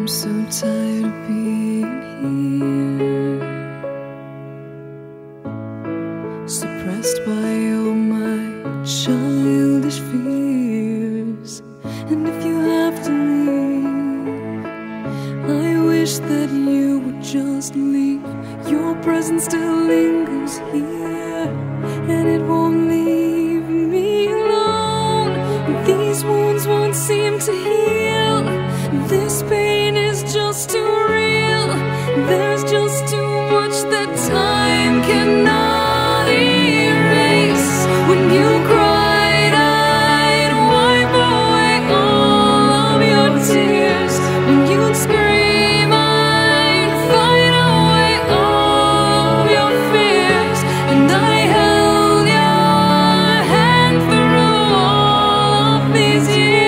I'm so tired of being here, suppressed by all my childish fears. And if you have to leave, I wish that you would just leave. Your presence still lingers here, and it won't leave me alone. These wounds won't seem to heal. This pain is just too real. There's just too much that time cannot erase. When you cried, I'd wipe away all of your tears. When you'd scream, I'd fight away all of your fears. And I held your hand through all of these years.